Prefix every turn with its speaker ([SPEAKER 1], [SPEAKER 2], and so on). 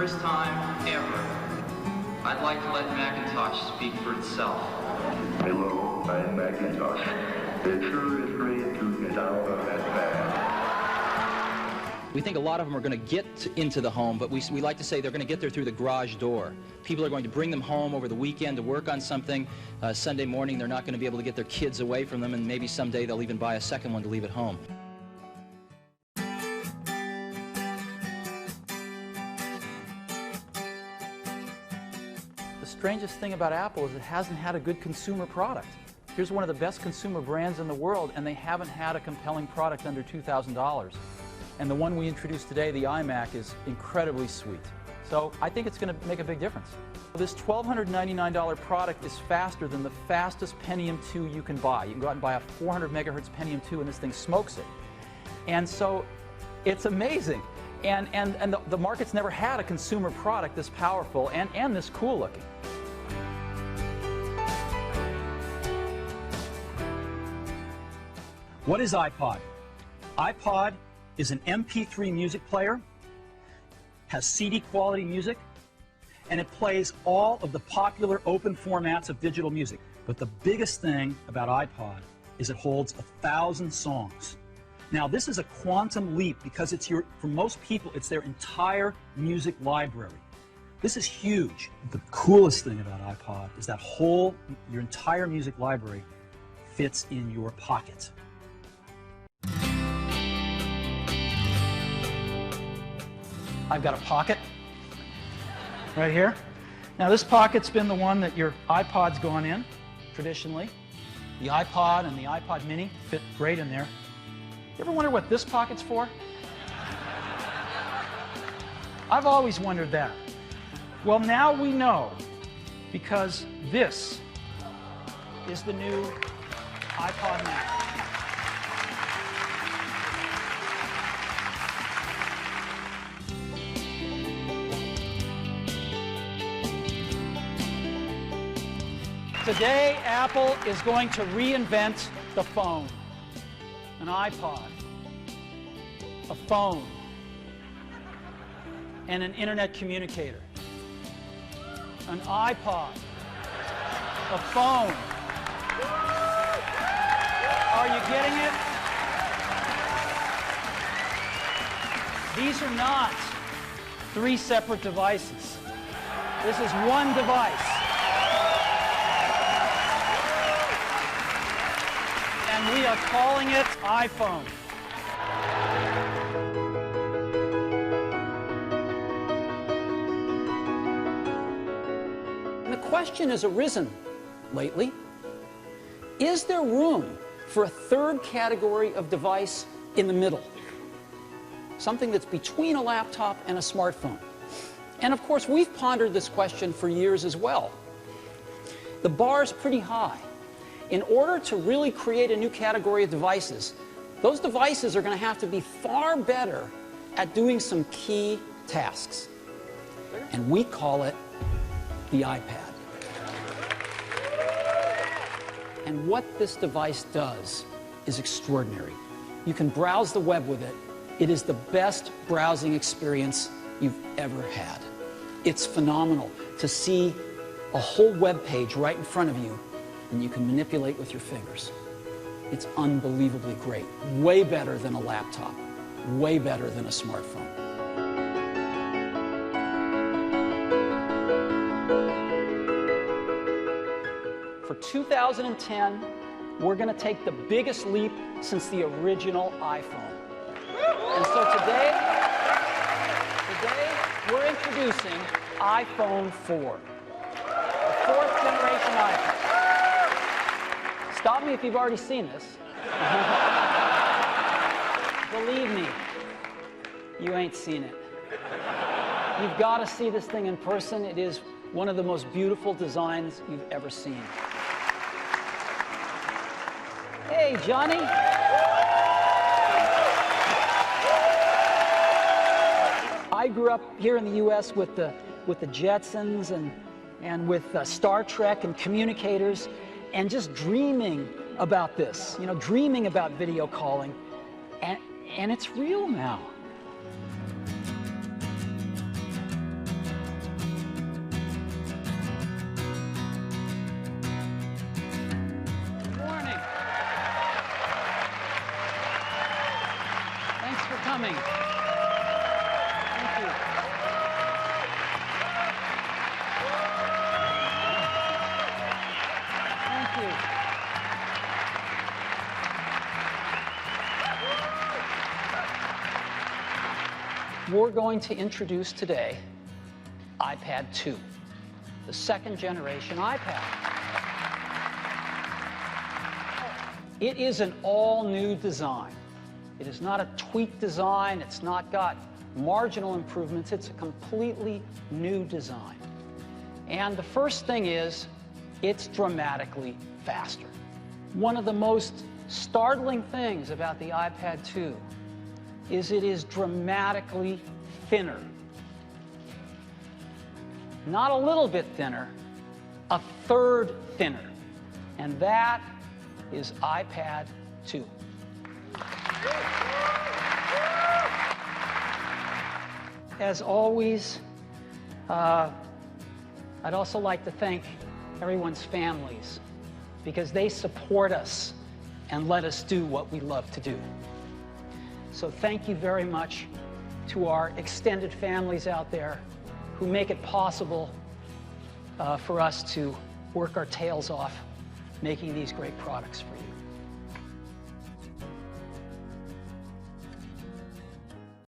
[SPEAKER 1] first time ever, I'd like to let Macintosh speak for itself.
[SPEAKER 2] Hello, I'm Macintosh. It sure is great to get out of that bag.
[SPEAKER 3] We think a lot of them are going to get into the home, but we like to say they're going to get there through the garage door. People are going to bring them home over the weekend to work on something. Sunday morning, they're not going to be able to get their kids away from them, and maybe someday they'll even buy a second one to leave at home.
[SPEAKER 4] The strangest thing about Apple is it hasn't had a good consumer product. Here's one of the best consumer brands in the world, and they haven't had a compelling product under $2,000. And the one we introduced today, the iMac, is incredibly sweet. So I think it's going to make a big difference. This $1,299 product is faster than the fastest Pentium 2 you can buy. You can go out and buy a 400 megahertz Pentium 2 and this thing smokes it. And so it's amazing. And the market's never had a consumer product this powerful and this cool looking.
[SPEAKER 5] What is iPod? iPod is an MP3 music player, has CD quality music, and it plays all of the popular open formats of digital music. But the biggest thing about iPod is it holds 1,000 songs. Now this is a quantum leap because for most people, it's their entire music library. This is huge. The coolest thing about iPod is that your entire music library fits in your pocket.
[SPEAKER 4] I've got a pocket right here. Now this pocket's been the one that your iPod's gone in, traditionally. The iPod and the iPod mini fit great in there. You ever wonder what this pocket's for? I've always wondered that. Well, now we know, because this is the new iPod mini. Today, Apple is going to reinvent the phone. An iPod, a phone, and an internet communicator. An iPod, a phone. Are you getting it? These are not three separate devices. This is one device. And we are calling it iPhone. And the question has arisen lately, is there room for a third category of device in the middle? Something that's between a laptop and a smartphone. And of course, we've pondered this question for years as well. The bar's pretty high. In order to really create a new category of devices, those devices are going to have to be far better at doing some key tasks. And we call it the iPad. And what this device does is extraordinary. You can browse the web with it. It is the best browsing experience you've ever had. It's phenomenal to see a whole web page right in front of you, and you can manipulate with your fingers. It's unbelievably great. Way better than a laptop. Way better than a smartphone. For 2010, we're going to take the biggest leap since the original iPhone. And so today we're introducing iPhone 4, the fourth generation iPhone. Stop me if you've already seen this. Believe me, you ain't seen it. You've got to see this thing in person. It is one of the most beautiful designs you've ever seen. Hey, Johnny. I grew up here in the U.S. with the Jetsons and with Star Trek and communicators, and just dreaming about this, you know, dreaming about video calling, and it's real now. You're going to introduce today iPad 2, the second generation iPad. It is an all-new design. It is not a tweaked design. It's not got marginal improvements. It's a completely new design. And the first thing is, it's dramatically faster. One of the most startling things about the iPad 2 is it is dramatically thinner. Not a little bit thinner, a third thinner. And that is iPad 2. As always, I'd also like to thank everyone's families, because they support us and let us do what we love to do. So thank you very much to our extended families out there who make it possible for us to work our tails off making these great products for you.